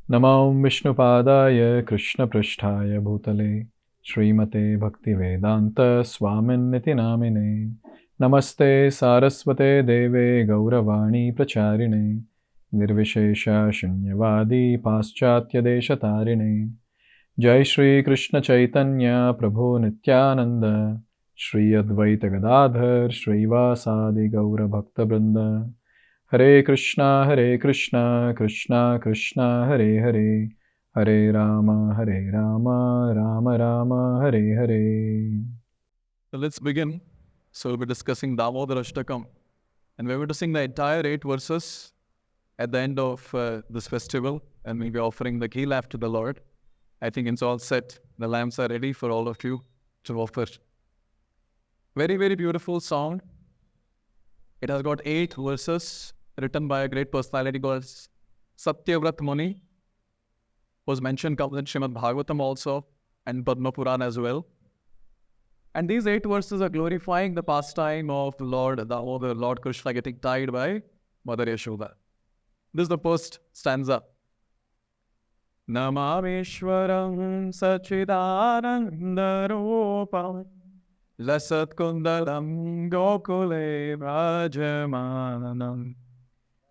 Namo Vishnupadaya Krishna Prasthaya Bhutale Srimate Bhaktivedanta Swaminiti Namine Namaste Saraswate Deve Gauravani Pracharine Nirvishesha Shunyavadi Paschatya Deshatarine Jai Shri Krishna Chaitanya Prabhu Nityananda Shri Advaita Gadadhar Shri Vasadi Gaura Bhakta Vrinda Hare Krishna, Krishna Krishna, Hare Hare, Hare Rama, Rama Rama, Hare Hare. So let's begin. So we'll be discussing Dāmodarāṣṭakaṁ. And we're going to sing the entire 8 verses at the end of this festival. And we'll be offering the ghee lamp to the Lord. I think it's all set. The lamps are ready for all of you to offer. Very, very beautiful song. It has got 8 verses written by a great personality called Satyavrat Muni, whose mention comes in Srimad Bhagavatam also and Padma Purana as well. And these 8 verses are glorifying the pastime of Lord Damodara, Lord Krishna getting tied by Mother Yasoda. This is the first stanza. Namāmīśvaram sac-cid-ānanda-rūpam lasat-kun gokule bhrājamanam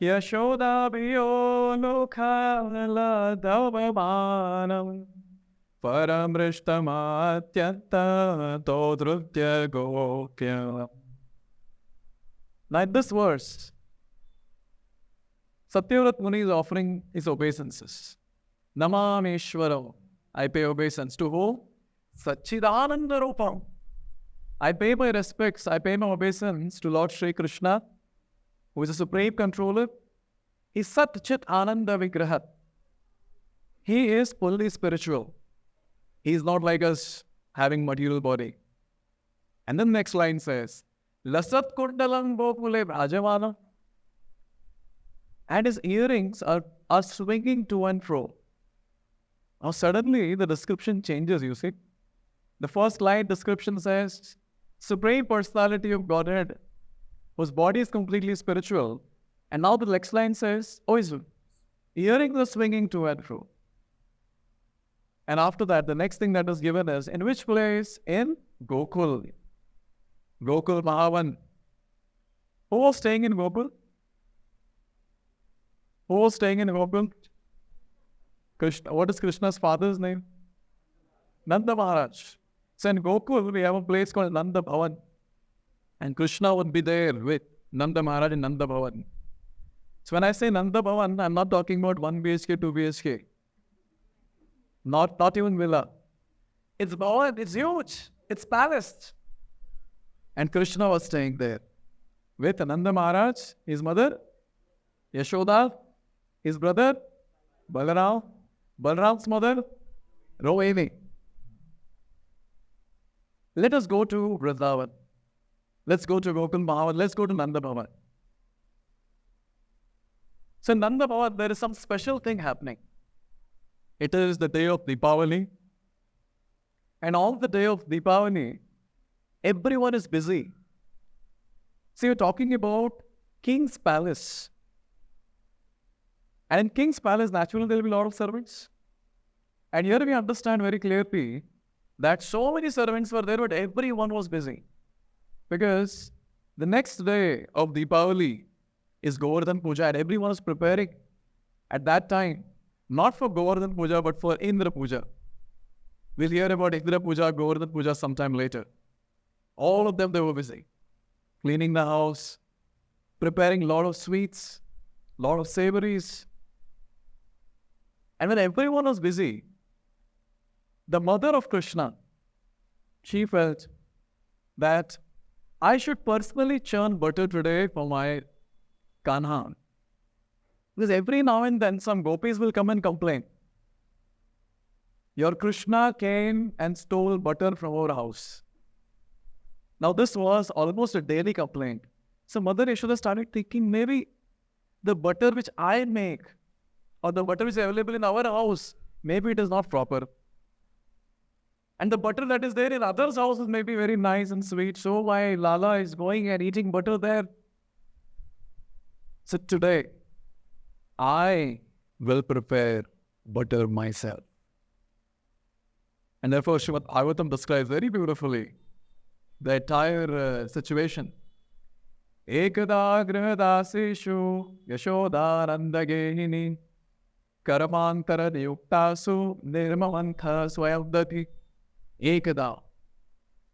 yaśodā-bhiyolūkhalād dhāvamānam parāmr atyantato drutya gopyā. Now in this verse, Satyavrat Muni is offering his obeisances. Namāmīśvaram, I pay obeisance to who? Sac-cid-ānanda-rūpam. I pay my respects, I pay my obeisance to Lord Shri Krishna, who is the supreme controller. He is sac-cid-ānanda-vigrahat. He is fully spiritual. He is not like us having material body. And then the next line says, lasat-kun gokule bhrājamanam. And his earrings are swinging to and fro. Now suddenly the description changes, you see. The first line description says, Supreme Personality of Godhead, whose body is completely spiritual. And now the next line says, oh, his earrings are swinging to and fro. And after that, the next thing that is given is, in which place? In Gokula. Gokul Mahavan. Who was staying in Gokul? Who was staying in Gokul? Krishna. What is Krishna's father's name? Nanda Maharaj. So in Gokul, we have a place called Nanda Bhavan. And Krishna would be there with Nanda Maharaj in Nanda Bhavan. So when I say Nanda Bhavan, I'm not talking about 1 BHK, 2 BHK. Not even villa. It's Bhavan, it's huge. It's palace. And Krishna was staying there with Nanda Maharaj, his mother, Yasoda, his brother, Balaram, Balaram's mother, Rohini. Let us go to Vrindavan. Let's go to Gokul Mahavan. Let's go to Nanda Bhavan. So in Nanda Bhavan, there is some special thing happening. It is the day of Deepavali. And on the day of Deepavali, everyone is busy. So you're talking about King's Palace. And in King's Palace, naturally, there will be a lot of servants. And here we understand very clearly that so many servants were there, but everyone was busy. Because the next day of Deepavali is Govardhan Puja, and everyone is preparing at that time, not for Govardhan Puja, but for Indra Puja. We'll hear about Indra Puja, Govardhan Puja sometime later. All of them, they were busy. Cleaning the house, preparing a lot of sweets, a lot of savories. And when everyone was busy, the mother of Krishna, she felt that I should personally churn butter today for my Kanha. Because every now and then some gopis will come and complain. Your Krishna came and stole butter from our house. Now this was almost a daily complaint. So Mother Yasoda started thinking, maybe the butter which I make or the butter which is available in our house, maybe it is not proper. And the butter that is there in others' houses may be very nice and sweet. So why Lala is going and eating butter there? So today, I will prepare butter myself. And therefore, Srimad Bhagavatam describes very beautifully the entire situation. Ekada grihadaseshu yasodā-nanda-gehini karamāntara-niyuktasu nirmamantha swayamdati. Ekada.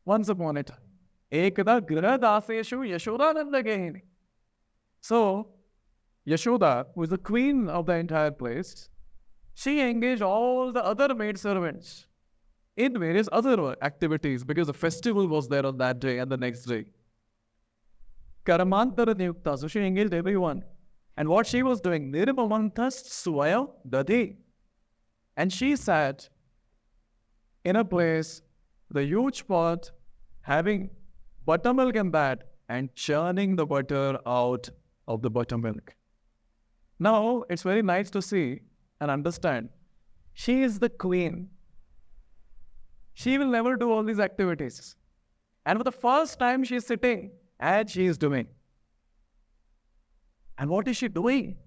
Once upon a time. Ekada grihadaseshu yasodā-nanda-gehini. So, Yasoda, who is the queen of the entire place, she engaged all the other maidservants in various other activities because the festival was there on that day and the next day. Karamāntara-niyukta, so she engaged everyone. And what she was doing, nirmamantas swayam dati. And she sat in a place, the huge pot, having buttermilk in that and churning the butter out of the buttermilk. Now, it's very nice to see and understand. She is the queen. She will never do all these activities. And for the first time, she is sitting and she is doing. And what is she doing?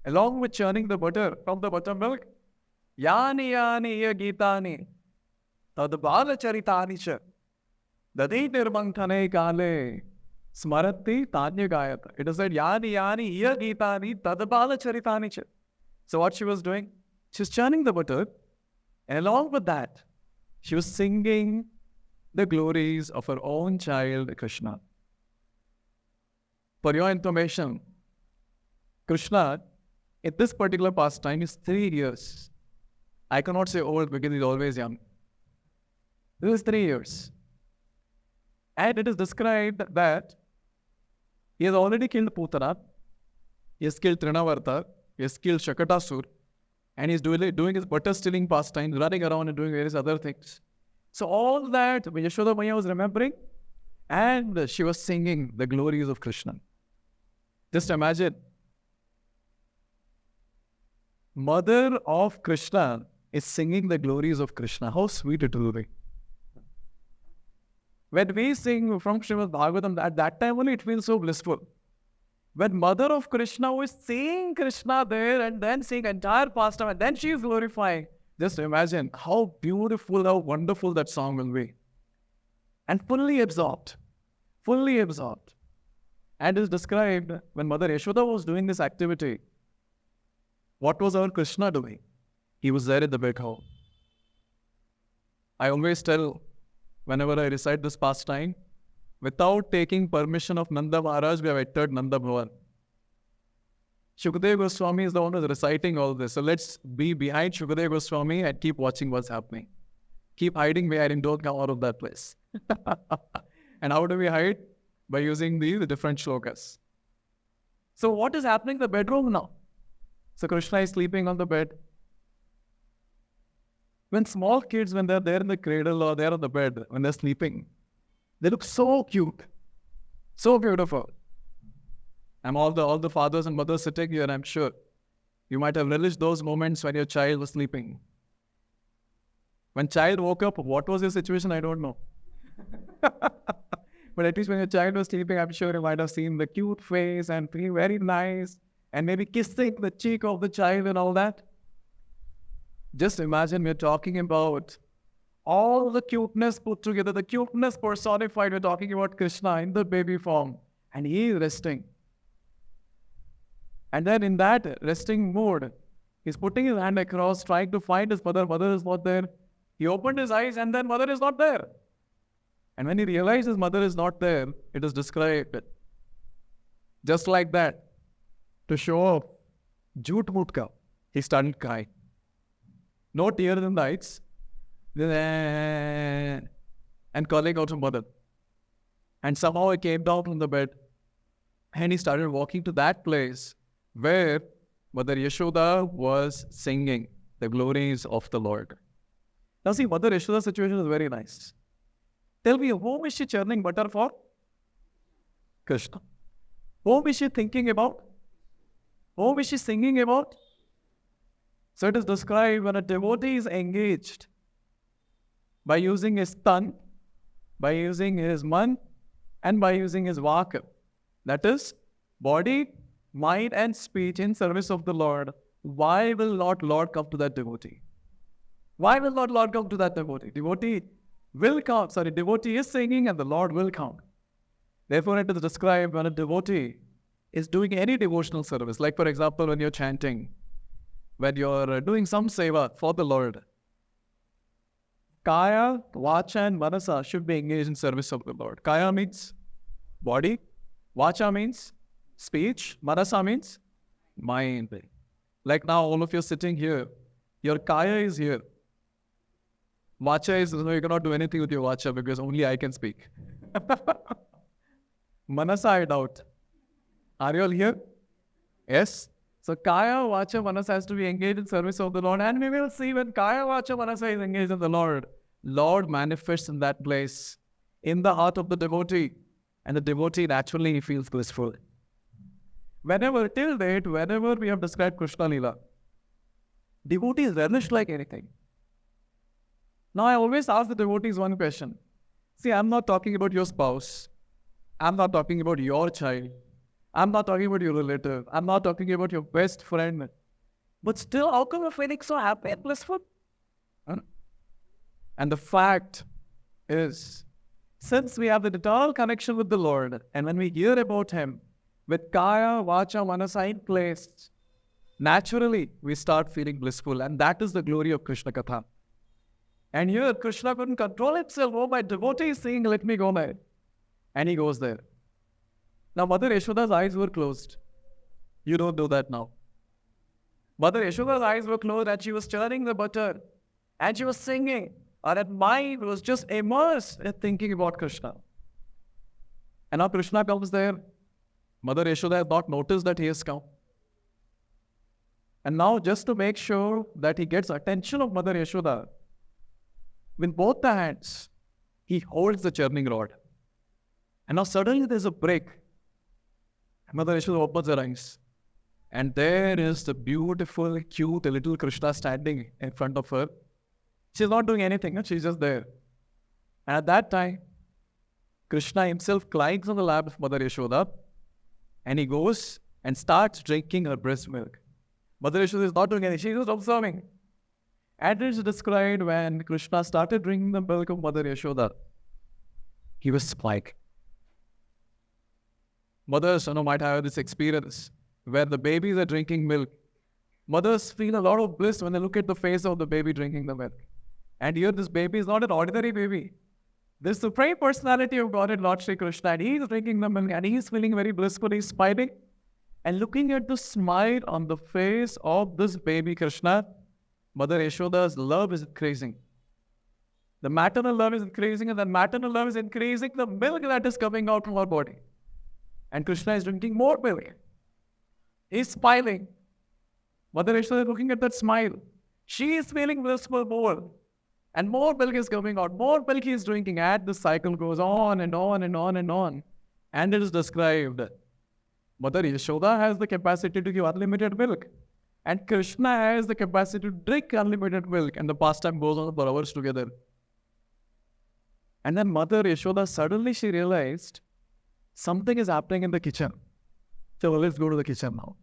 Along with churning the butter from the buttermilk, Yani yani ya gitani, tadbala charitani cha, dadi nirmanthane kale, smarati tanya gayata. It is said, Yani yani ya gitani, tadbala charitani cha. So what she was doing? She was churning the butter, and along with that, she was singing the glories of her own child, Krishna. For your information, Krishna, in this particular pastime, is 3 years. I cannot say old because he's always young. This is 3 years. And it is described that he has already killed Putana, he has killed Trinavarta, he has killed Shakatasur, and he's doing his butter stealing pastimes, running around and doing various other things. So all that Yasoda was remembering, and she was singing the glories of Krishna. Just imagine, mother of Krishna is singing the glories of Krishna. How sweet it will be. When we sing from Srimad Bhagavatam, at that time only it feels so blissful. When mother of Krishna was seeing Krishna there and then seeing entire pastime and then she is glorifying, just imagine how beautiful, how wonderful that song will be. And fully absorbed. And is described when Mother Yasoda was doing this activity. What was our Krishna doing? He was there in the big hall. I always tell, whenever I recite this pastime, without taking permission of Nanda Maharaj, we have entered Nanda Bhavan. Shukadeva Goswami is the one who is reciting all this. So let's be behind Shukadeva Goswami and keep watching what's happening. Keep hiding behind him, don't come out of that place. And how do we hide? By using the different shlokas. So what is happening in the bedroom now? So Krishna is sleeping on the bed. When small kids, when they're there in the cradle or they're on the bed, when they're sleeping, they look so cute, so beautiful. And all the fathers and mothers sitting here, I'm sure you might have relished those moments when your child was sleeping. When child woke up, what was your situation? I don't know. But at least when your child was sleeping, I'm sure you might have seen the cute face and feeling very nice and maybe kissing the cheek of the child and all that. Just imagine we're talking about all the cuteness put together, the cuteness personified. We're talking about Krishna in the baby form and he is resting. And then in that resting mode, he's putting his hand across, trying to find his mother. Mother is not there. He opened his eyes and then mother is not there. And when he realized his mother is not there, it is described just like that. To show off, Jhoot Mutka, he started crying. No tears in the eyes. And calling out to mother. And somehow he came down from the bed and he started walking to that place where Mother Yasoda was singing the glories of the Lord. Now see, Mother Yasoda's situation is very nice. Tell me, whom is she churning butter for? Krishna. Whom is she thinking about? Whom is she singing about? So it is described when a devotee is engaged by using his tongue, by using his man, and by using his vaka. That is, body, mind, and speech in service of the Lord. why will not Lord come to that devotee? Why will not Lord come to that devotee? Devotee is singing and the Lord will come. Therefore, it is described when a devotee is doing any devotional service, like for example, when you're chanting, when you're doing some seva for the Lord, Kaya, Vacha and Manasa should be engaged in service of the Lord. Kaya means body, Vacha means speech, Manasa means mind. Like now, all of you sitting here, your Kaya is here. Vacha is, you cannot do anything with your Vacha because only I can speak. Manasa, I doubt. Are you all here? Yes? So Kaya, Vacha, Manasa has to be engaged in service of the Lord. And we will see when Kaya, Vacha, Manasa is engaged in the Lord, Lord manifests in that place, in the heart of the devotee. And the devotee naturally feels blissful. Till date, whenever we have described Krishna Leela, devotees relish like anything. Now I always ask the devotees one question. See, I'm not talking about your spouse. I'm not talking about your child. I'm not talking about your relative. I'm not talking about your best friend. But still, how come you're feeling so happy and blissful? And the fact is, since we have the eternal connection with the Lord, and when we hear about Him, with Kaya, Vacha, Manasa in place, naturally we start feeling blissful. And that is the glory of Krishna Katha. And here Krishna couldn't control himself. Oh, my devotee is saying, let me go there. And he goes there. Now, Mother Yasoda's eyes were closed. You don't do that now. Mother Yasoda's eyes were closed and she was churning the butter. And she was singing. And her mind was just immersed in thinking about Krishna. And now Krishna comes there. Mother Yasoda has not noticed that he has come. And now just to make sure that he gets attention of Mother Yasoda, with both the hands, he holds the churning rod. And now suddenly there's a break. Mother Yasoda opens her eyes. And there is the beautiful, cute little Krishna standing in front of her. She's not doing anything, she's just there. And at that time, Krishna himself climbs on the lap of Mother Yasoda and he goes and starts drinking her breast milk. Mother Yasoda is not doing anything, she's just observing. And it is described when Krishna started drinking the milk of Mother Yasoda, he was smiling. Mothers, might have this experience where the babies are drinking milk. Mothers feel a lot of bliss when they look at the face of the baby drinking the milk. And here this baby is not an ordinary baby. This Supreme Personality of Godhead, Lord Shri Krishna, and he is drinking the milk and he is feeling very blissful. He's smiling and looking at the smile on the face of this baby Krishna. Mother Yasoda's love is increasing. The maternal love is increasing, and that maternal love is increasing the milk that is coming out from her body. And Krishna is drinking more milk. He's smiling. Mother Yasoda is looking at that smile. She is feeling blissful more. And more milk is coming out. More milk he is drinking. And the cycle goes on and on and on and on. And it is described. Mother Yasoda has the capacity to give unlimited milk. And Krishna has the capacity to drink unlimited milk. And the pastime goes on for hours together. And then Mother Yasoda, suddenly she realized something is happening in the kitchen. So let's go to the kitchen now.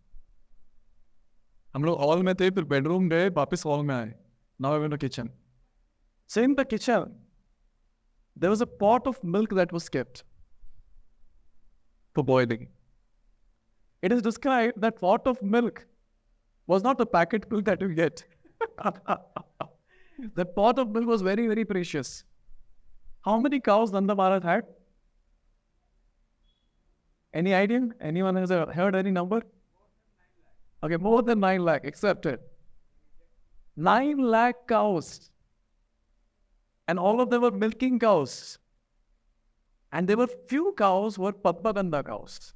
हम लोग hall में थे, फिर bedroom गए, वापस hall में आए. Now we're in the kitchen. So in the kitchen, there was a pot of milk that was kept for boiling. It is described that pot of milk was not a packet milk that you get. The pot of milk was very, very precious. How many cows Nanda Maharaj had? Any idea? Anyone has heard any number? Okay, more than 9 lakh, accepted. 9 lakh cows. And all of them were milking cows. And there were few cows were Padmagandha cows.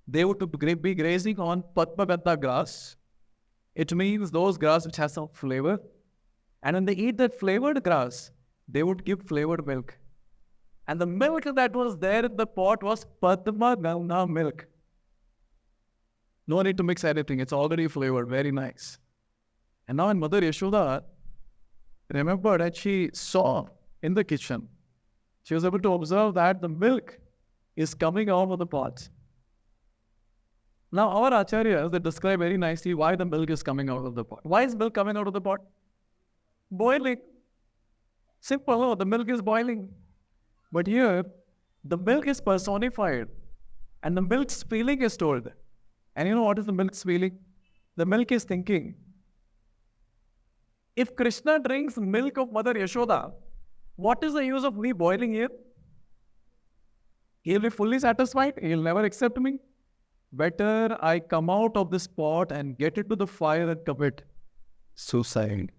They would be grazing on Padmagandha grass. It means those grass which has some flavor. And when they eat that flavored grass, they would give flavored milk. And the milk that was there in the pot was Padmagandha milk. No need to mix anything. It's already flavored. Very nice. And now when Mother Yasoda remembered that she saw in the kitchen, she was able to observe that the milk is coming out of the pot. Now, our acharyas, they describe very nicely why the milk is coming out of the pot. Why is milk coming out of the pot? Boiling. Simple, no? The milk is boiling. But here, the milk is personified and the milk's feeling is told. And you know what is the milk's feeling? The milk is thinking. If Krishna drinks milk of Mother Yasoda, what is the use of me boiling here? He'll be fully satisfied. He'll never accept me. Better I come out of this pot and get into the fire and commit suicide.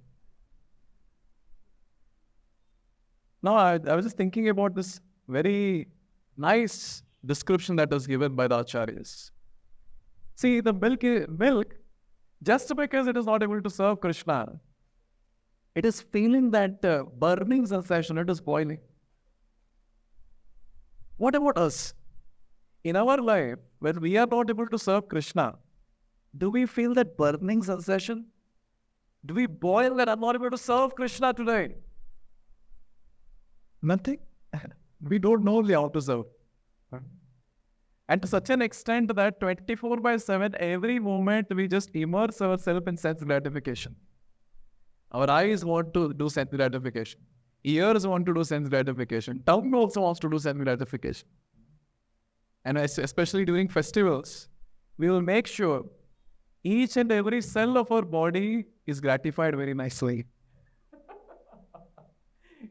Now, I was just thinking about this very nice description that was given by the acharyas. See, the milk, just because it is not able to serve Krishna, it is feeling that burning sensation, it is boiling. What about us? In our life, when we are not able to serve Krishna, do we feel that burning sensation? Do we boil that I'm not able to serve Krishna today? Nothing. We don't know how to serve. And to such an extent that 24/7, every moment we just immerse ourselves in sense gratification. Our eyes want to do sense gratification. Ears want to do sense gratification. Tongue also wants to do sense gratification. And especially during festivals, we will make sure each and every cell of our body is gratified very nicely.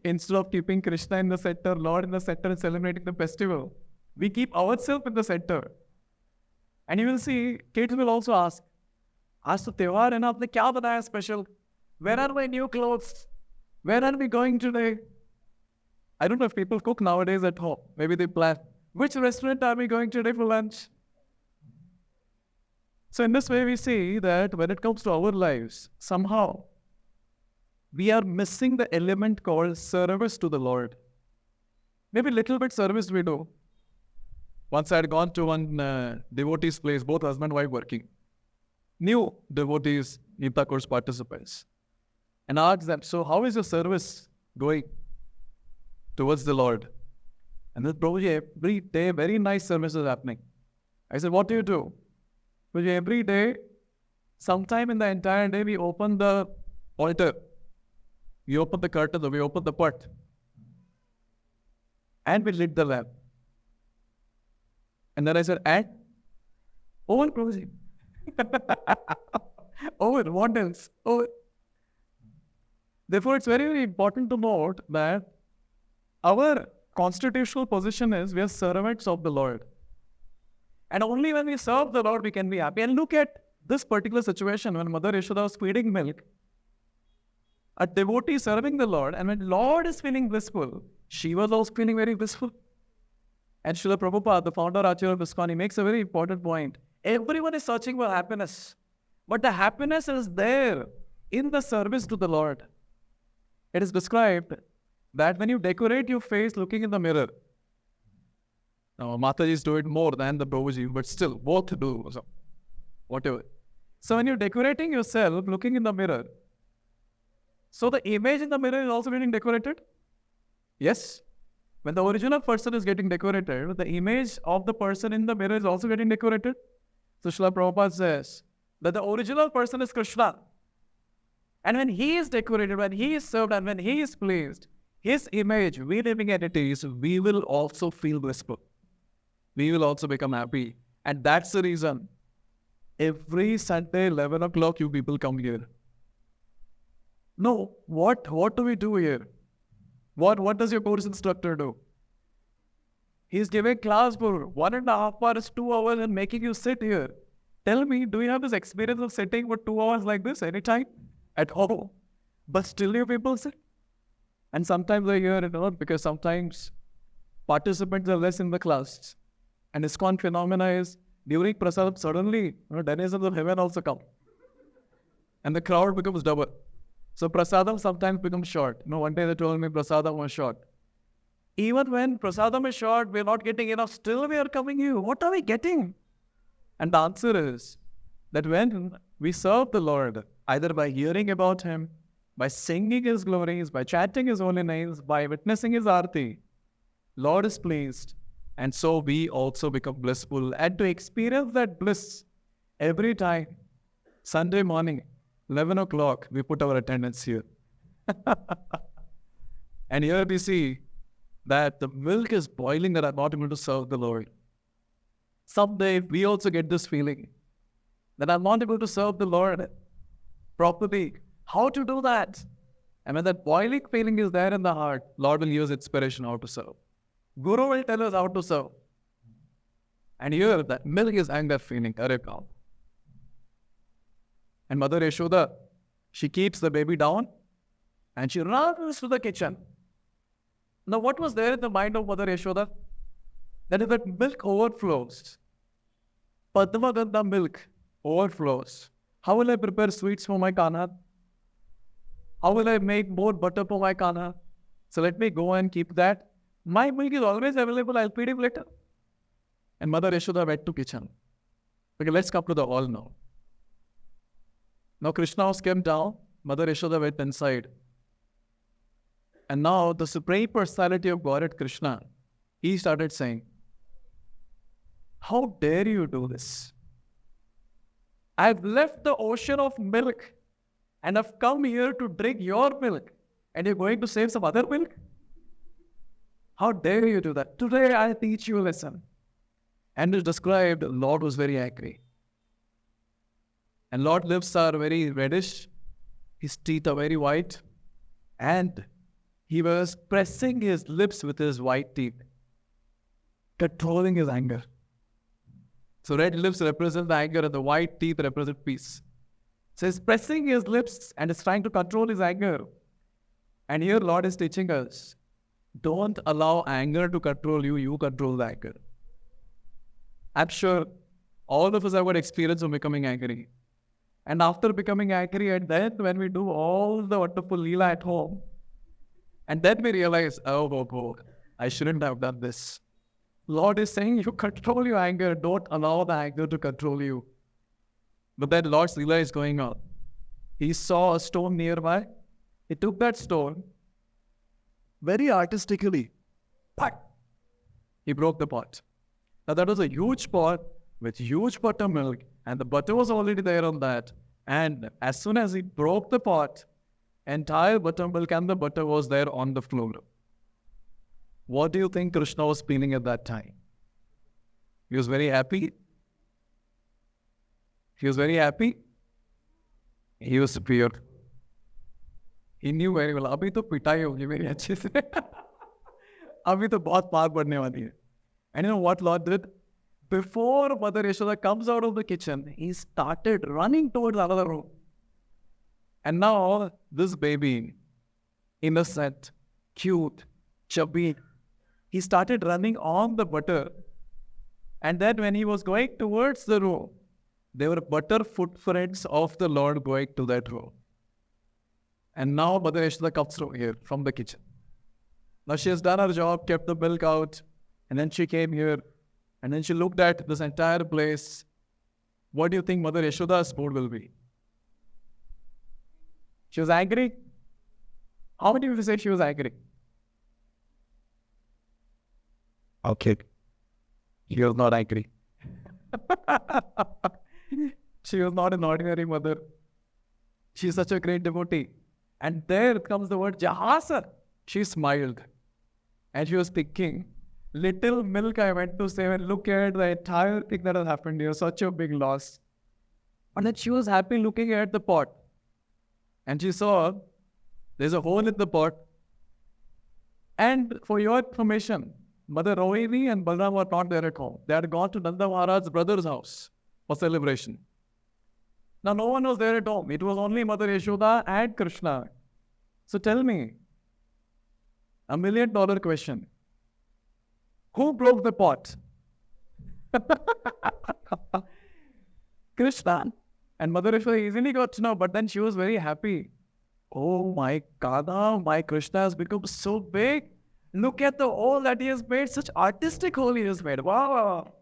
Instead of keeping Krishna in the center, Lord in the center and celebrating the festival, we keep ourselves in the center. And you will see, kids will also ask, "Aaj to त्यौहार है ना, आपने क्या बनाया special? Where are my new clothes? Where are we going today?" I don't know if people cook nowadays at home. Maybe they plan, which restaurant are we going today for lunch? So in this way, we see that when it comes to our lives, somehow we are missing the element called service to the Lord. Maybe little bit service we do. Once I had gone to one devotee's place, both husband and wife working. New devotees, Gita course participants. And asked them, "So how is your service going towards the Lord?" And then, "Prabhuji, every day, very nice service is happening." I said, "What do you do?" "Prabhuji, every day, sometime in the entire day, we open the altar. We open the curtain, we open the pot. And we lit the lamp." And then I said, "And?" "Over, Prabhuji." Over, what else? Over. Therefore, it's very, very important to note that our constitutional position is we are servants of the Lord. And only when we serve the Lord, we can be happy. And look at this particular situation when Mother Yasoda was feeding milk. A devotee serving the Lord, and when Lord is feeling blissful, she was also feeling very blissful. And Srila Prabhupada, the founder Acharya of ISKCON, he makes a very important point. Everyone is searching for happiness, but the happiness is there in the service to the Lord. It is described that when you decorate your face looking in the mirror, now Matajis do it more than the Prabhuji, but still, both do, so whatever. So when you're decorating yourself looking in the mirror, so the image in the mirror is also getting decorated? Yes. When the original person is getting decorated, the image of the person in the mirror is also getting decorated. So Srila Prabhupada says that the original person is Krishna. And when he is decorated, when he is served, and when he is pleased, his image, we living entities, we will also feel blissful. We will also become happy. And that's the reason every Sunday, 11 o'clock, you people come here. No, what do we do here? What does your course instructor do? He's giving class for 1.5 hours, 2 hours, and making you sit here. Tell me, do you have this experience of sitting for 2 hours like this anytime? At home? But still you people sit? And sometimes I hear it not, because sometimes participants are less in the class. And ISKCON phenomena is, during prasadam, suddenly, denizens of heaven also come. And the crowd becomes double. So prasadam sometimes becomes short. One day they told me prasadam was short. Even when prasadam is short, we're not getting enough, still we are coming here. What are we getting? And the answer is that when we serve the Lord, either by hearing about Him, by singing His glories, by chanting His holy names, by witnessing His arati, Lord is pleased. And so we also become blissful. And to experience that bliss, Every time, Sunday morning, 11 o'clock, we put our attendance here. And here we see that the milk is boiling that I'm not able to serve the Lord. Someday we also get this feeling that I'm not able to serve the Lord properly. How to do that? And when that boiling feeling is there in the heart, Lord will use inspiration how to serve. Guru will tell us how to serve. And here that milk is anger feeling. And Mother Yasoda, she keeps the baby down and she runs to the kitchen. Now what was there in the mind of Mother Yasoda? That if that milk overflows, Padmagandha milk overflows, how will I prepare sweets for my Kanha? How will I make more butter for my Kanha? So let me go and keep that. My milk is always available, I'll feed him later. And Mother Yasoda went to kitchen. Okay, let's come to the hall now. Now Krishna was came down, Mother Yasoda went inside. And now the Supreme Personality of Godhead Krishna, he started saying, how dare you do this? I've left the ocean of milk and I've come here to drink your milk and you're going to save some other milk? How dare you do that? Today I'll teach you a lesson. And it's described, the Lord was very angry. And Lord's lips are very reddish, his teeth are very white, and he was pressing his lips with his white teeth, controlling his anger. So red lips represent the anger and the white teeth represent peace. So he's pressing his lips and is trying to control his anger. And here Lord is teaching us, don't allow anger to control you, you control the anger. I'm sure all of us have got experience of becoming angry. And after becoming angry, and then when we do all the wonderful Leela at home, and then we realize, oh, I shouldn't have done this. Lord is saying, you control your anger, don't allow the anger to control you. But then Lord's Leela is going on. He saw a stone nearby. He took that stone, very artistically, he broke the pot. Now that was a huge pot with huge buttermilk, and the butter was already there on that. And as soon as he broke the pot, entire buttermilk and the butter was there on the floor. What do you think Krishna was feeling at that time? He was very happy. He was very happy. He was superior. He knew very well, अभी तो पिटाई होगी मेरी अच्छे से. अभी तो बहुत मार पड़ने वाली है. And you know what Lord did? Before Mother Yasoda comes out of the kitchen, he started running towards another room. And now this baby, innocent, cute, chubby, he started running on the butter. And then when he was going towards the room, there were butter footprints of the Lord going to that room. And now Mother Yasoda comes through here from the kitchen. Now she has done her job, kept the milk out, and then she came here, and then she looked at this entire place. What do you think Mother Yasoda's mood will be? She was angry? How many people say she was angry? Okay. She was not angry. She was not an ordinary mother. She is such a great devotee. And there comes the word Jahasa. She smiled. And she was thinking, little milk I went to save, and look at the entire thing that has happened here. Such a big loss. And then she was happy looking at the pot. And she saw there's a hole in the pot. And for your information, Mother Rohini and Balram were not there at home. They had gone to Nanda Maharaj's brother's house for celebration. Now no one was there at home. It was only Mother Yasoda and Krishna. So tell me, $1 million question. Who broke the pot? Krishna. And Mother Yasoda easily got to know, but then she was very happy. Oh my God, my Krishna has become so big. Look at the hole that he has made, such artistic hole he has made. Wow.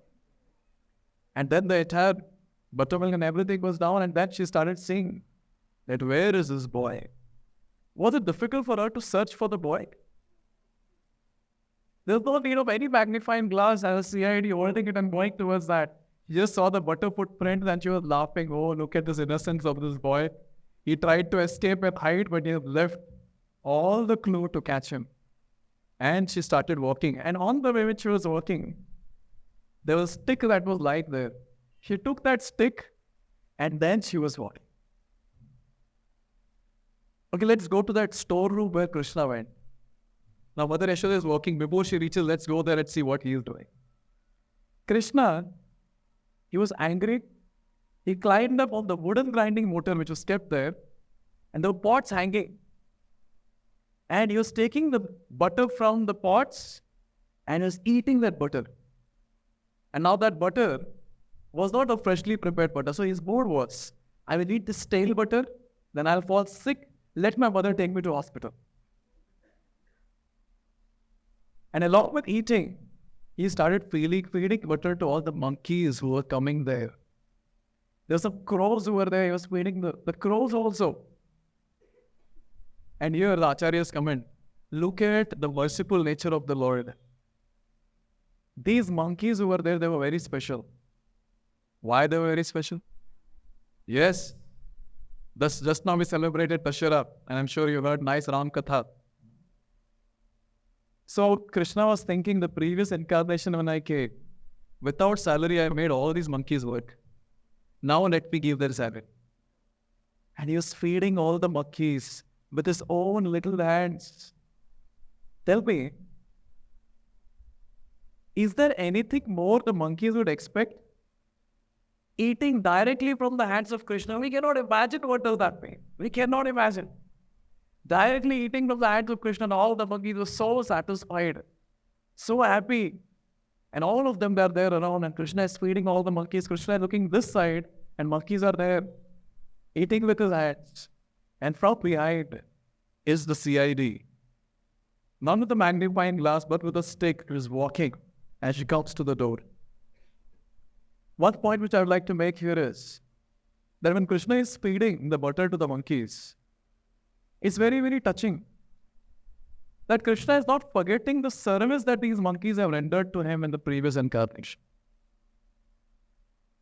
And then the entire buttermilk and everything was down, and then she started seeing that where is this boy? Was it difficult for her to search for the boy? There's no need of any magnifying glass as a CID holding it and going towards that. She just saw the butter footprint and she was laughing. Oh, look at this innocence of this boy. He tried to escape and hide, but he had left all the clue to catch him. And she started walking. And on the way when she was walking, there was a stick that was lying there. She took that stick and then she was walking. Okay, let's go to that storeroom where Krishna went. Now, Mother Yasoda is walking. Before she reaches, let's go there and see what he is doing. Krishna, he was angry. He climbed up on the wooden grinding mortar which was kept there, and there were pots hanging. And he was taking the butter from the pots and he was eating that butter. And now that butter was not a freshly prepared butter. So his mood was, I will eat this stale butter, then I'll fall sick. Let my mother take me to hospital. And along with eating, he started feeding butter to all the monkeys who were coming there. There were some crows who were there. He was feeding the crows also. And here the Acharyas comment, look at the merciful nature of the Lord. These monkeys who were there, they were very special. Why they were very special? Yes, just now we celebrated Dashara, and I'm sure you heard nice Ram Katha. So Krishna was thinking the previous incarnation when I came, without salary I made all these monkeys work. Now let me give their salary. And he was feeding all the monkeys with his own little hands. Tell me, is there anything more the monkeys would expect? Eating directly from the hands of Krishna. We cannot imagine what does that mean. We cannot imagine. Directly eating from the hands of Krishna, and all the monkeys were so satisfied, so happy. And all of them were there around, and Krishna is feeding all the monkeys. Krishna is looking this side, and monkeys are there, eating with his hands. And from behind is the CID. Not with the magnifying glass, but with a stick, who is walking as she comes to the door. One point which I would like to make here is that when Krishna is feeding the butter to the monkeys, it's very, very touching that Krishna is not forgetting the service that these monkeys have rendered to him in the previous incarnation.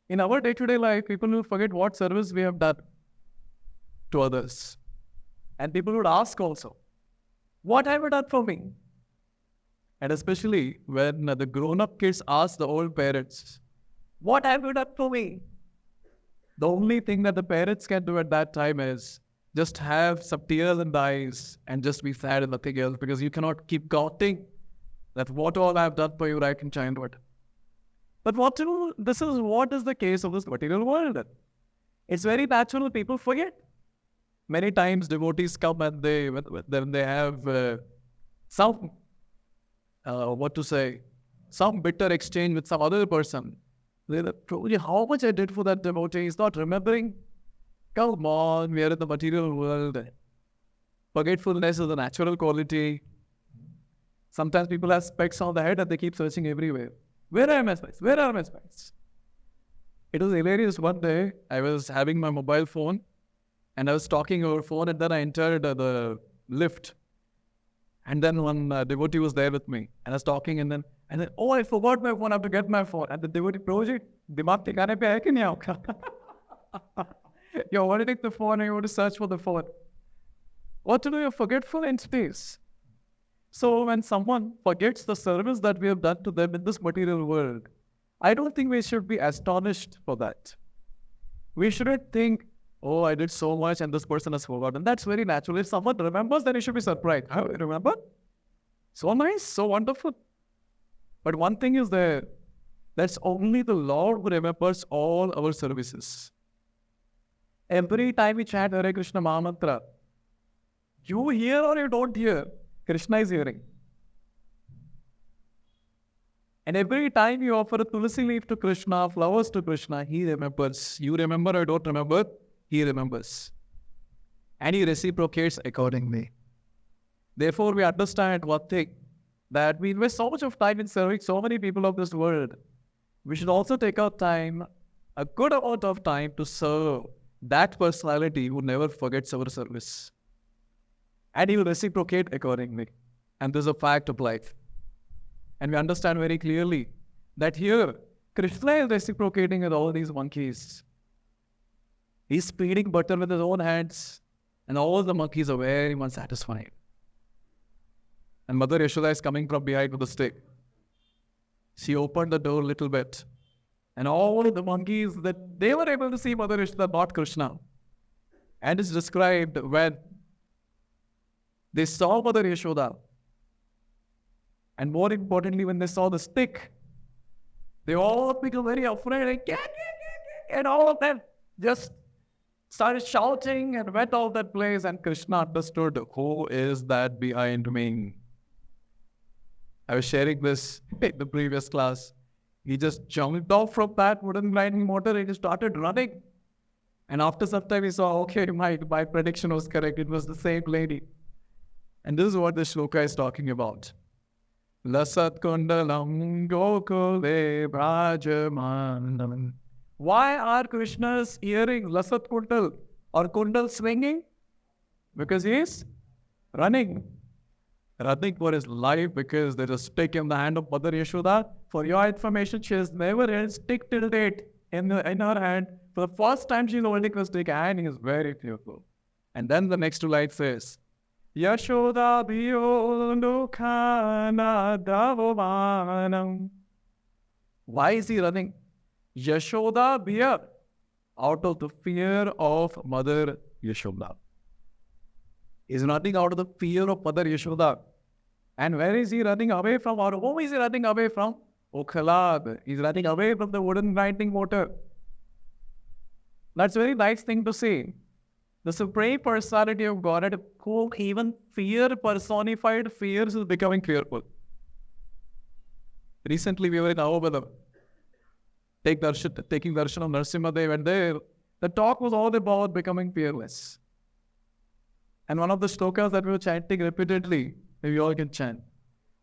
In our day-to-day life, people will forget what service we have done to others. And people would ask also, what have you done for me? And especially when the grown-up kids ask the old parents, what have you done for me? The only thing that the parents can do at that time is just have some tears in the eyes and just be sad and nothing else, because you cannot keep counting that what all I have done for you right in childhood. But this is what is the case of this material world. It's very natural people forget. Many times devotees come and they have some bitter exchange with some other person. They say, how much I did for that devotee, he's not remembering. Come on, we are in the material world. Forgetfulness is a natural quality. Sometimes people have specks on the head and they keep searching everywhere. Where are my specks? Where are my specks? It was hilarious. One day, I was having my mobile phone and I was talking over phone, and then I entered the lift. And then one devotee was there with me. And I was talking and then, oh, I forgot my phone. I have to get my phone. And the devotee, Prabhuji, dimag tikane pe hai ki nahi aapka? You're holding the phone and you want to search for the phone. What to do? You're forgetful entities. So when someone forgets the service that we have done to them in this material world, I don't think we should be astonished for that. We shouldn't think, oh, I did so much and this person has forgotten. That's very natural. If someone remembers, then you should be surprised. How you remember? So nice, so wonderful. But one thing is there, that's only the Lord who remembers all our services. Every time we chant Hare Krishna Mahamantra, you hear or you don't hear, Krishna is hearing. And every time you offer a tulsi leaf to Krishna, flowers to Krishna, he remembers. You remember or don't remember, he remembers. And he reciprocates accordingly. Therefore, we understand one thing, that we invest so much of time in serving so many people of this world. We should also take our time, a good amount of time, to serve that personality who never forgets our service. And he will reciprocate accordingly. And this is a fact of life. And we understand very clearly that here, Krishna is reciprocating with all these monkeys. He's feeding butter with his own hands, and all the monkeys are very much satisfied. And Mother Yasoda is coming from behind with a stick. She opened the door a little bit, and all the monkeys, that they were able to see Mother Yasoda, not Krishna. And it's described when they saw Mother Yasoda, and more importantly, when they saw the stick, they all became very afraid, and all of them just started shouting and went out that place. And Krishna understood, who is that behind me? I was sharing this in the previous class. He just jumped off from that wooden grinding mortar and he started running. And after some time, he saw, okay, my prediction was correct. It was the same lady. And this is what the shloka is talking about. Lasat-kun gokule bhrājamanam. Why are Krishna's earrings lasat kundal or kundal swinging? Because he is running for his life, because there is a stick in the hand of Mother Yasoda. For your information, she has never held stick till date in her hand. For the first time, she is holding a stick, and he is very fearful. And then the next two lines says, yaśodā-bhiyolūkhalād dhāvamānam. Why is he running? Yasoda, out of the fear of Mother Yasoda. He's running out of the fear of Mother Yasoda. And where is he running away from? Or whom is he running away from? Gokula. He's running away from the wooden grinding mortar. That's a very nice thing to see. The Supreme Personality of Godhead, who even fear personified fears, is becoming fearful. Recently we were in Damodara, taking darshan of Narasimhadev, and there the talk was all about becoming fearless. And one of the shlokas that we were chanting repeatedly, maybe you all can chant,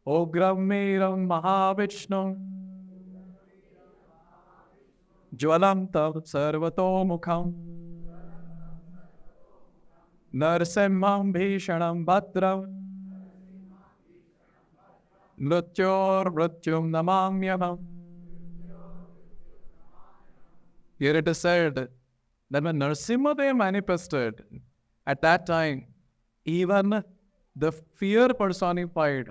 Ogram Meram Mahavishnu Jwalam Tav Sarvato Mukham Narsimham Bhishanam Bhadram Mrityor Mrityum namāmīśvaram. Here it is said that when Narasimhadev manifested, at that time, even the fear personified,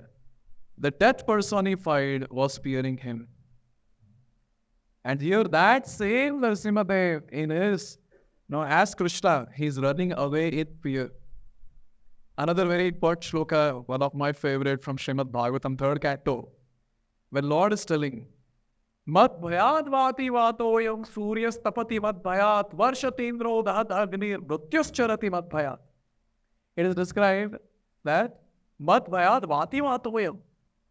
the death personified was fearing him. And here that same Narasimhadev in his, as Krishna, he is running away in fear. Another very important shloka, one of my favorite from Srimad Bhagavatam, 3rd canto, when Lord is telling, Mat bhayat vati vatoyam suryas tapati mat bhayat varshatindro dahat agnir mrityuscharati mat bhayat. It is described that mat bhayat vati vatoyam.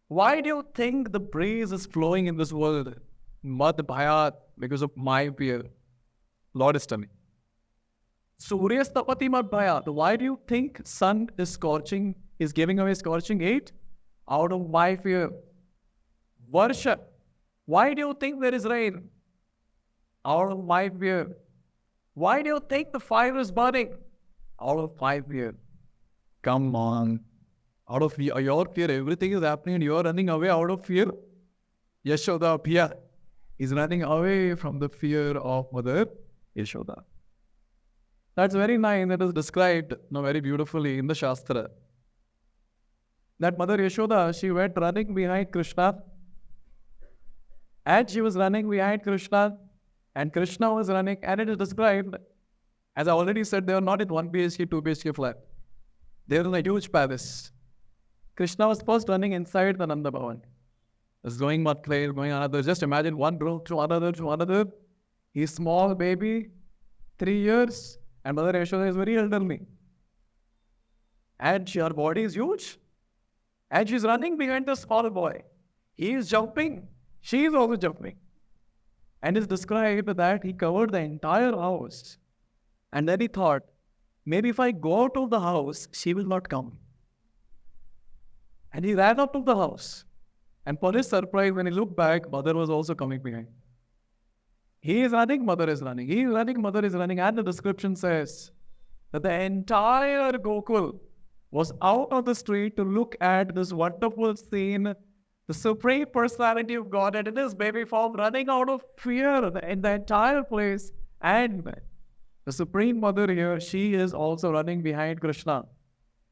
Why do you think the breeze is flowing in this world? Mat bhayat, because of my fear. Lord is telling. Suryas tapati mat bhayat. Why do you think sun is scorching, is giving away scorching heat? Out of my fear. Varsha. Why do you think there is rain? Out of my fear. Why do you think the fire is burning? Out of my fear. Come on. Out of your fear, everything is happening and you are running away out of fear. Yasoda-bhiyolūkhalād is running away from the fear of Mother Yasoda. That's very nice. That is described very beautifully in the Shastra. That Mother Yasoda, she went running behind Krishna. And she was running behind Krishna, and Krishna was running, and it is described, as I already said, they were not in 1 BHK, 2 BHK flat. They were in a huge palace. Krishna was first running inside the Nanda Bhavan. It's going one place, going another. Just imagine one room to another. He's small baby, 3 years, and Mother Yasoda is very elderly. And her body is huge. And she's running behind the small boy. He is jumping. She is also jumping. And it's described that he covered the entire house. And then he thought, maybe if I go out of the house, she will not come. And he ran out of the house. And for his surprise, when he looked back, Mother was also coming behind. He is running, Mother is running. He is running, Mother is running. And the description says that the entire Gokula was out on the street to look at this wonderful scene the Supreme Personality of Godhead in his baby form, running out of fear in the entire place. And the Supreme Mother here, she is also running behind Krishna.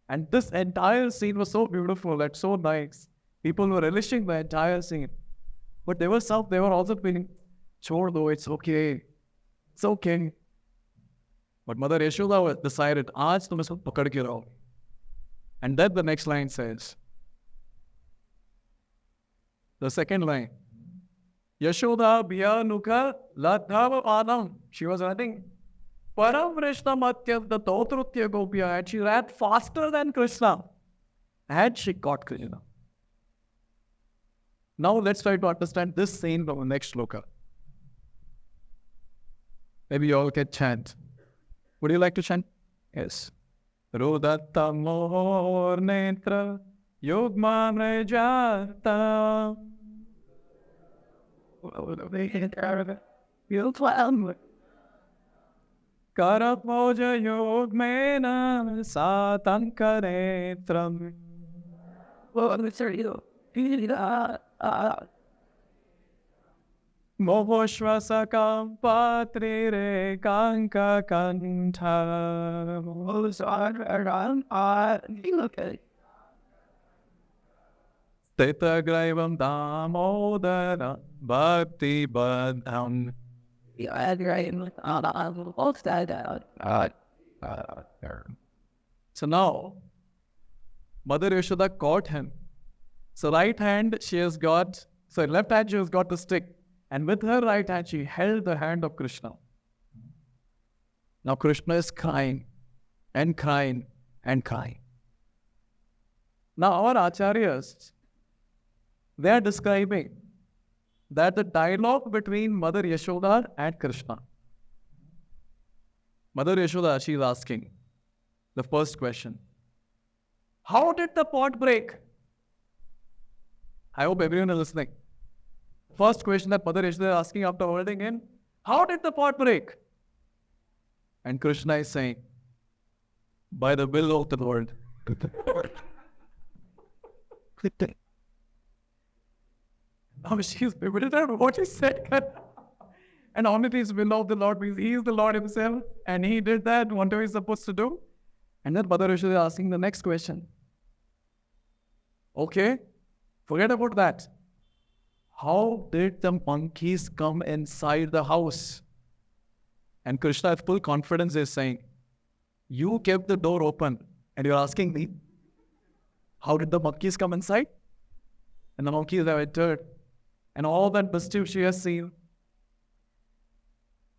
And this entire scene was so beautiful and so nice. People were relishing the entire scene. But there were some, they were also feeling, chor do, it's okay. It's okay. But Mother Yasoda decided, aaj tum isko pakad ke raho. And then the next line says, the second line, yaśodā-bhiyolūkhalād dhāvamānam. She was running parāmr atyantato drutya gopyā, and she ran faster than Krishna. And she caught Krishna. Now let's try to understand this scene from the next shloka. Maybe you all can chant. Would you like to chant? Yes. Rudatta mohor netra yugma mrejata. Karapmoja yugmena satankaretram. Mohoshvasakam patrire kanka kantha. Stetagraivam Damodara bhakti badham. So now, Mother Yasoda caught him. So right hand she has got, so left hand she has got the stick. And with her right hand she held the hand of Krishna. Now Krishna is crying and crying and crying. Now our acharyas, they are describing that the dialogue between Mother Yasoda and Krishna. Mother Yasoda, she is asking the first question. How did the pot break? I hope everyone is listening. First question that Mother Yasoda is asking after holding him, how did the pot break? And Krishna is saying, by the will of the Lord. Now she is bewildered at what he said. And only his will of the Lord means he is the Lord himself and he did that, whatever he's supposed to do. And then Mother Yasoda is asking the next question. Okay, forget about that. How did the monkeys come inside the house? And Krishna with full confidence is saying, you kept the door open and you're asking me, how did the monkeys come inside? And the monkeys have entered. And all that mischief she has seen.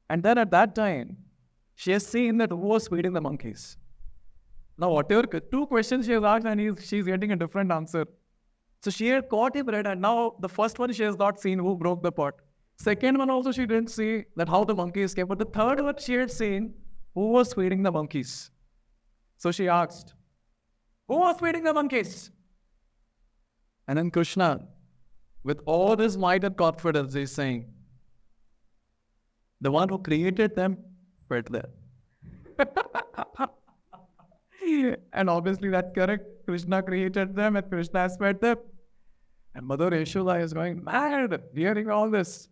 And then at that time, she has seen that who was feeding the monkeys. Now whatever, two questions she has asked and she's getting a different answer. So she had caught him red, and now the first one she has not seen who broke the pot. Second one also she didn't see that how the monkeys came. But the third one she had seen who was feeding the monkeys. So she asked, who was feeding the monkeys? And then Krishna, with all his might and confidence, is saying, the one who created them fed them. And obviously that's correct. Krishna created them and Krishna has fed them. And Mother Yasoda is going mad hearing all this.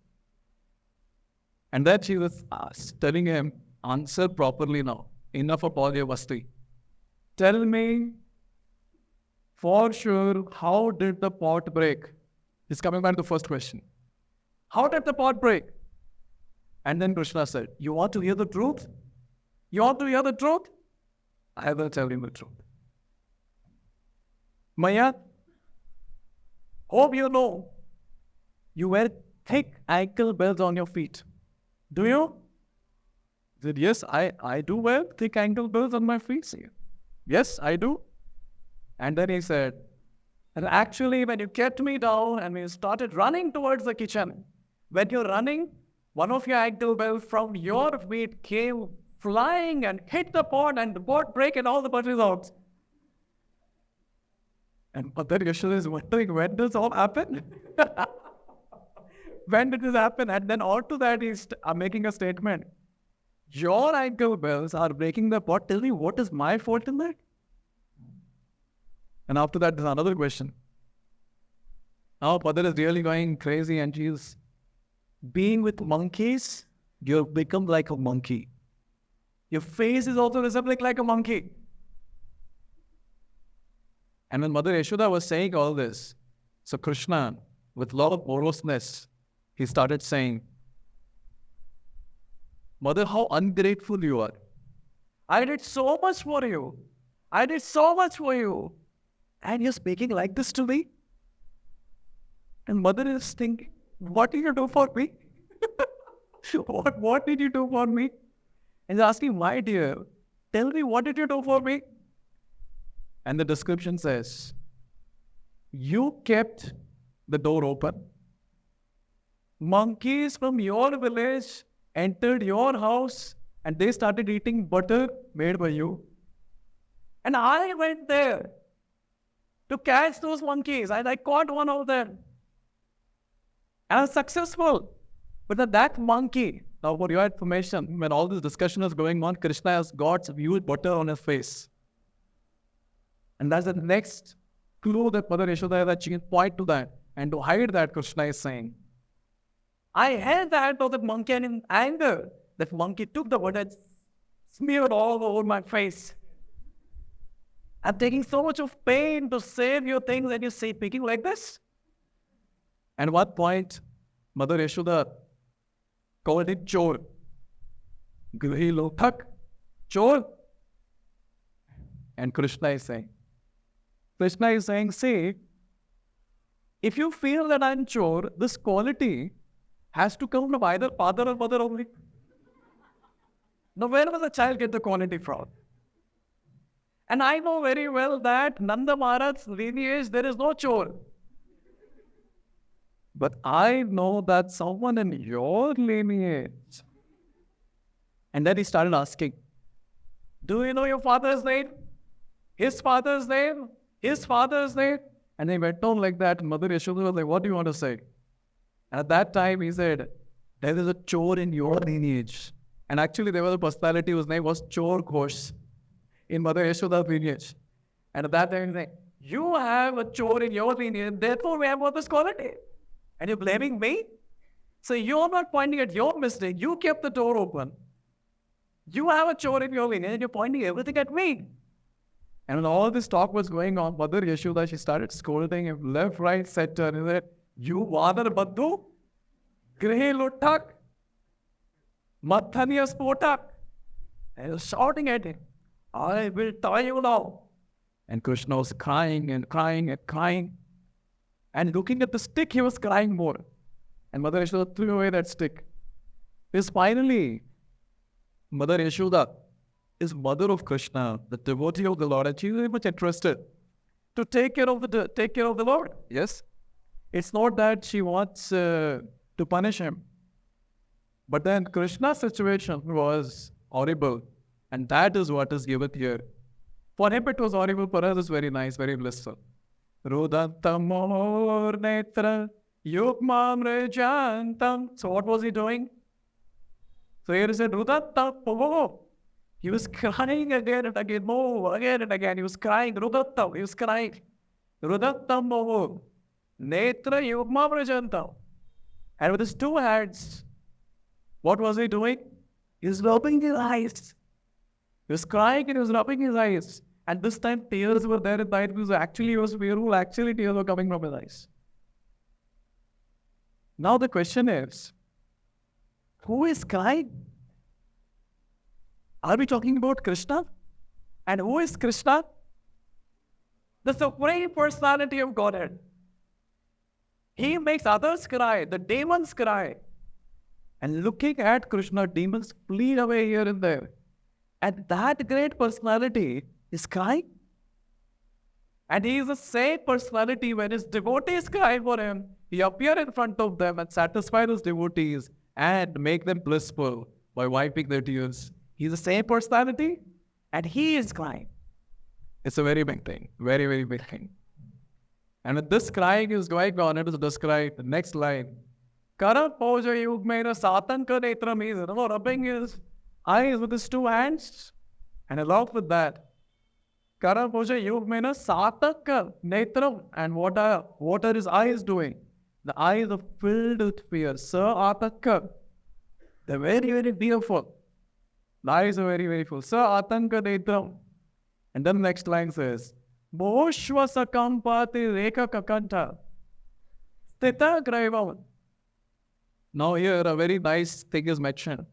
And then she was telling him, answer properly now. Enough of all your vasti. Tell me for sure, how did the pot break? He's coming back to the first question. How did the pot break? And then Krishna said, you want to hear the truth? You want to hear the truth? I will tell you the truth. Maya, hope you know, you wear thick ankle belts on your feet. Do you? He said, yes, I do wear thick ankle belts on my feet. Yes, I do. And then he said, and actually when you kept me down and we started running towards the kitchen, when you're running, one of your ankle belts from your feet came flying and hit the pot and the pot break and all the butter is out. And Mother Yasoda is wondering, when does all happen? When did this happen? And then on to that he's making a statement. Your ankle bells are breaking the pot. Tell me, what is my fault in that? And after that, there's another question. Now mother is really going crazy and she's being with monkeys, you've become like a monkey. Your face is also resembling like a monkey. And when Mother Yasoda was saying all this, so Krishna, with a lot of moroseness, he started saying, Mother, how ungrateful you are. I did so much for you. I did so much for you. And you're speaking like this to me? And Mother is thinking, what did you do for me? What did you do for me? And he's asking, my dear, tell me, what did you do for me? And the description says, you kept the door open. Monkeys from your village entered your house and they started eating butter made by you. And I went there to catch those monkeys and I caught one of them. And I was successful. But then that monkey, now for your information, when all this discussion is going on, Krishna has got some huge butter on his face. And that's the next clue that Mother Yasoda, that she can point to that. And to hide that, Krishna is saying, I held the hand of that monkey and in anger, that monkey took the butter and smeared all over my face. I'm taking so much of pain to save your things and you say, speaking like this? And at what point, Mother Yasoda called it chor. Grihi lothak, chor. And Krishna is saying, see, if you feel that I'm chor, this quality has to come from either father or mother only. Now, where does a child get the quality from? And I know very well that Nanda Maharaj's lineage, there is no chor. But I know that someone in your lineage. And then he started asking, do you know your father's name? His father's name? His father's name? And he went on like that. And Mother Yasoda was like, what do you want to say? And at that time he said, there is a chor in your lineage. And actually there was a personality whose name was Chor Ghosh in Mother Yasoda's lineage. And at that time he said, you have a chor in your lineage, therefore we have got this quality. And you're blaming me? So you're not pointing at your mistake. You kept the door open. You have a chore in your lineage and you're pointing everything at me. And when all this talk was going on, Mother Yasoda, she started scolding him left, right, center. And he said, you Vadar Baddu, Grihi Luttak, Mathaniya Spotak. And he was shouting at him, I will tie you now. And Krishna was crying and crying and crying. And looking at the stick, he was crying more. And Mother Yasoda threw away that stick. Because finally, Mother Yasoda is mother of Krishna, the devotee of the Lord, and she is very much interested to take care of the Lord. Yes, it's not that she wants to punish him, but then Krishna's situation was horrible, and that is what is given here. For him it was horrible. For us it's very nice, very blissful. Rudantamor netra yukmam rejantam. So what was he doing? So here he said, Rudantamor. He was crying again and again, more, again and again. He was crying, Rudattam, he was crying. Rudattam Moho, Netra Yugma Prajantam. And with his two hands, what was he doing? He was rubbing his eyes. He was crying and he was rubbing his eyes. And this time tears were there in the eyes because actually he was fearful, actually tears were coming from his eyes. Now the question is, who is crying? Are we talking about Krishna? And who is Krishna? The Supreme Personality of Godhead. He makes others cry, the demons cry. And looking at Krishna, demons flee away here and there. And that great personality is crying. And he is the same personality when his devotees cry for him. He appears in front of them and satisfies his devotees and make them blissful by wiping their tears. He's the same personality, and he is crying. It's a very big thing, very, very big thing. And when this crying is going on, it is described, the next line, Karan Poja Yugmera Satanka Netra means, rubbing his eyes with his two hands. And along with that, Karaposha Yogmena Sataka Netram. And what are his eyes doing? The eyes are filled with fear. Sa-ataka. They're very, very fearful. The eyes are very, very full. Sa-atanka netram. And then the next line says, Boshvasakampati reka kakanta. Stita graivavan. Now here a very nice thing is mentioned.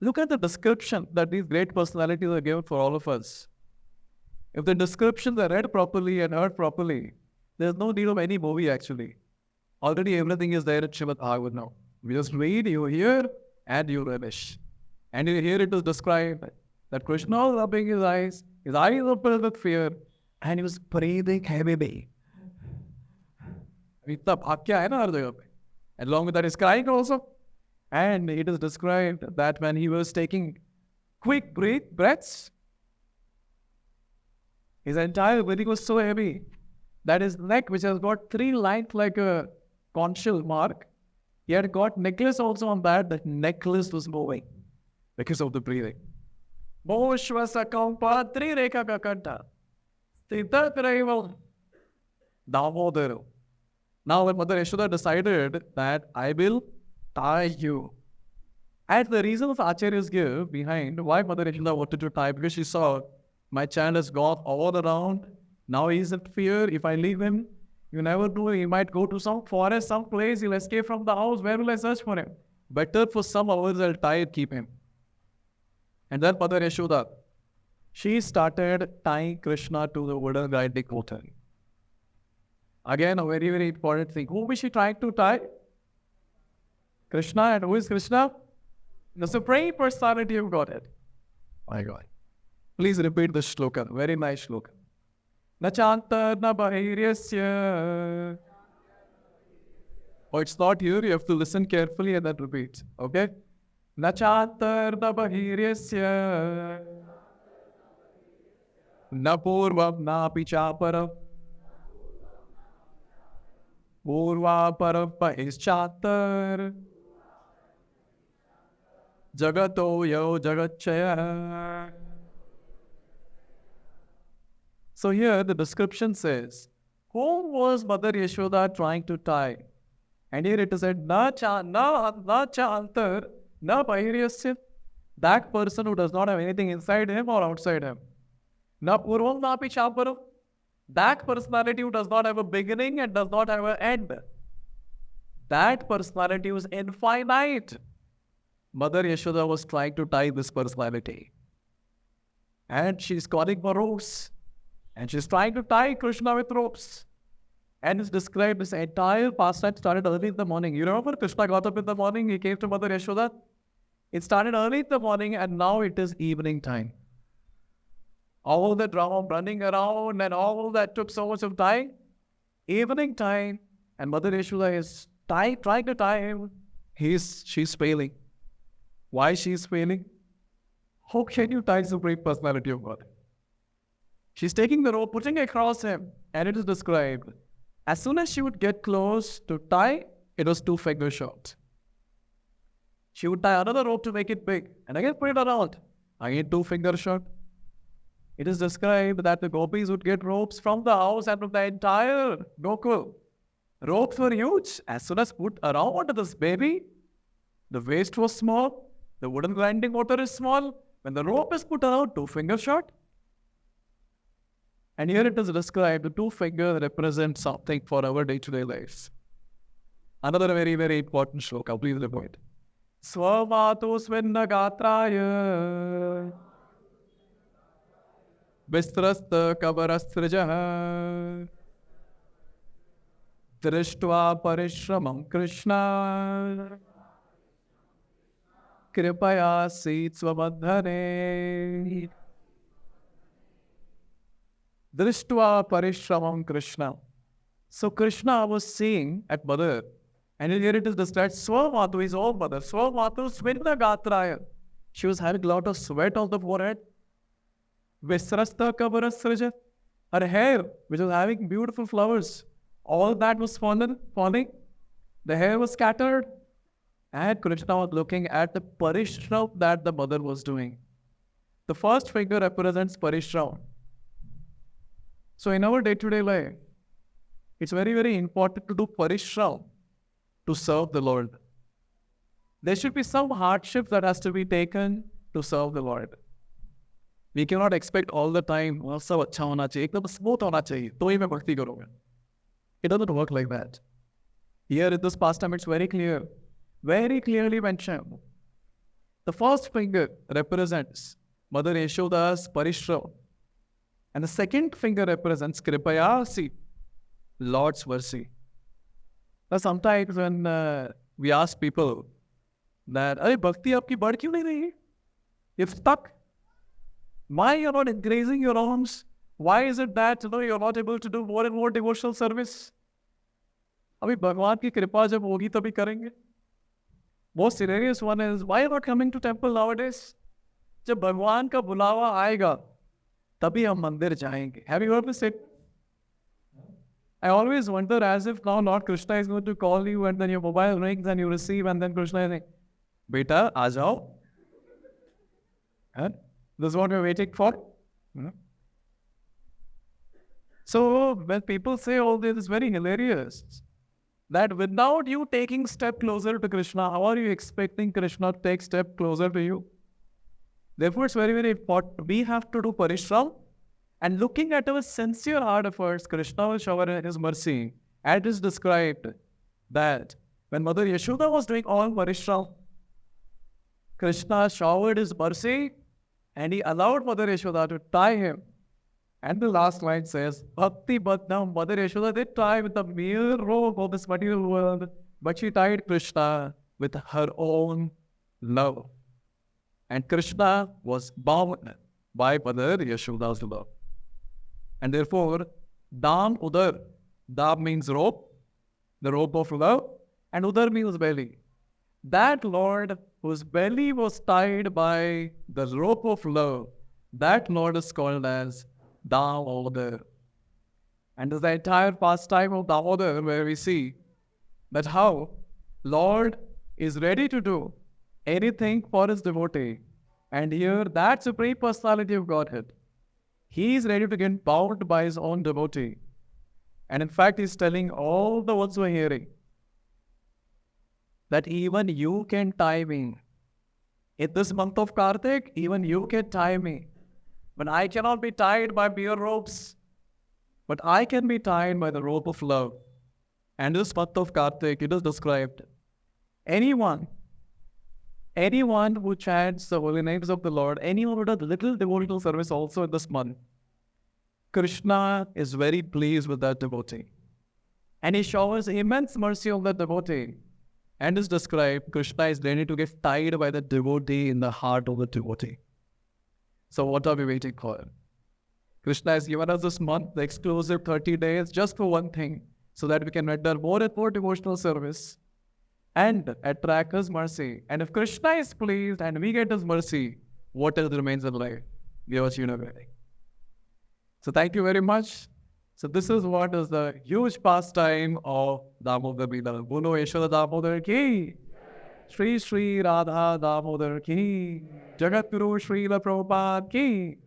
Look at the description that these great personalities are given for all of us. If the descriptions are read properly and heard properly, there's no need of any movie actually. Already everything is there in Srimad Bhagavatam now. We just read, you hear, and you relish. And here it is described that Krishna was rubbing his eyes were filled with fear, and he was breathing heavily. And along with that, he's crying also. And it is described that when he was taking quick breaths, his entire breathing was so heavy that his neck, which has got 3 lines like a conchal mark, he had got necklace also on that necklace was moving because of the breathing. Damodara. Now when Mother Yasoda decided that I will tie you. And the reasons Acharyas give behind why Mother Yasoda wanted to tie, because she saw my child has gone all around. Now he is in fear. If I leave him, you never know, he might go to some forest, some place, he'll escape from the house. Where will I search for him? Better for some hours I'll tie and keep him. And then Mother Yasoda, she started tying Krishna to the wooden grinding mortar. Again, a very, very important thing. Whom is she trying to tie? Krishna. And who is Krishna? The Supreme Personality of Godhead. My God. Please repeat the shloka. Very nice shloka. Nachanta na bahiryasya. Oh, it's not here. You have to listen carefully and then repeat. Okay? Nachantar na bahiryasya. Na purvam na pichaparam. Purva param pahischantar. Jagato yo jagatchaya. So here the description says, whom was Mother Yasoda trying to tie? And here it is said, na chantar, na pahiryasya. That person who does not have anything inside him or outside him. Na purvam na pichaparam. That personality who does not have a beginning and does not have an end. That personality was infinite. Mother Yasoda was trying to tie this personality. And she's calling for ropes. And she's trying to tie Krishna with ropes. And it's described, this entire pastime started early in the morning. You remember Krishna got up in the morning, he came to Mother Yasoda. It started early in the morning and now it is evening time. All the drama running around and all that took so much of time. Evening time, and Mother Yasoda is trying to tie him. She's failing. Why she's failing? How can you tie Supreme Personality of God? She's taking the rope, putting it across him, and it is described. As soon as she would get close to tie, it was 2 fingers short. She would tie another rope to make it big, and again put it around. Again 2 fingers short. It is described that the gopis would get ropes from the house and from the entire Gokula. Ropes were huge. As soon as put around this baby, the waist was small, the wooden grinding mortar is small. When the rope is put around, 2 fingers short. And here it is described, the 2 fingers represent something for our day-to-day lives. Another very, very important shloka, please repeat. Swamato svinna gatraya. Vistrasta kavarasraja. Drishtva parishramam Krishna. Kripaya sit svamadhane. Drishtva parishramam Krishna. So Krishna was seeing at Mother, and here it is described, Swamatu, his own mother. Swamatu svinna gatraya. She was having a lot of sweat on the forehead. Visrasta kavarasraja. Her hair, which was having beautiful flowers, all that was falling. The hair was scattered. And Krishna was looking at the parishram that the mother was doing. The first finger represents parishram. So in our day-to-day life, it's very, very important to do parishram to serve the Lord. There should be some hardship that has to be taken to serve the Lord. We cannot expect all the time, सब अच्छा होना चाहिए, एकदम smooth होना चाहिए, तो ही मैं भक्ति करूँगा. It doesn't work like that. Here in this pastime, it's very clearly mentioned. The first finger represents Mother Yasoda's parishram, and the second finger represents Kripaya, Lord's mercy. Now sometimes when we ask people that, "Arey, bhakti aapki बढ़ क्यों नहीं रही? You're stuck. Why you're not increasing your arms? Why is it that you're not able to do more and more devotional service?" अभी भगवान की कृपा जब होगी तभी करेंगे. Most serious one is, why are you not coming to temple nowadays? जब भगवान का बुलावा आएगा तभी हम मंदिर जाएंगे. Have you heard this statement? I always wonder, as if now Lord Krishna is going to call you and then your mobile rings and you receive, and then Krishna is saying, "Beta, aa jao." This is what we're waiting for. So when people say all this, it's very hilarious. That without you taking step closer to Krishna, how are you expecting Krishna to take step closer to you? Therefore, it's very, very important. We have to do parishram, and looking at our sincere hard efforts, Krishna will shower His mercy. As is described that when Mother Yasoda was doing all parishram, Krishna showered His mercy and He allowed Mother Yasoda to tie Him. And the last line says, "Bhakti Badnam." Mother Yasoda did tie with the mere robe of this material world, but she tied Krishna with her own love. And Krishna was bound by Mother Yasoda's love. And therefore, Damodara, Dam means rope, the rope of love, and Udar means belly. That Lord whose belly was tied by the rope of love, that Lord is called as Damodara. And there's the entire pastime of Damodara where we see that how Lord is ready to do anything for His devotee. And here, that Supreme Personality of Godhead, He is ready to get bound by His own devotee. And in fact, He's telling all the ones who are hearing that even you can tie me. In this month of Kartik, even you can tie me. But I cannot be tied by mere ropes, but I can be tied by the rope of love. And this month of Kartik, it is described, anyone who chants the holy names of the Lord, anyone who does little devotional service also in this month, Krishna is very pleased with that devotee. And He showers immense mercy on that devotee. And is described, Krishna is ready to get tied by the devotee in the heart of the devotee. So what are we waiting for? Krishna has given us this month, the exclusive 30 days, just for one thing, so that we can render more and more devotional service and attract His mercy. And if Krishna is pleased and we get His mercy, what else remains in life? We have achieved everything. So thank you very much. So this is what is the huge pastime of Damodara. Bolo Yasoda-Bhiyolūkhalād ki, Śrī Śrī Radha Damodara ki, Jagat Guru Srila Prabhupada ki.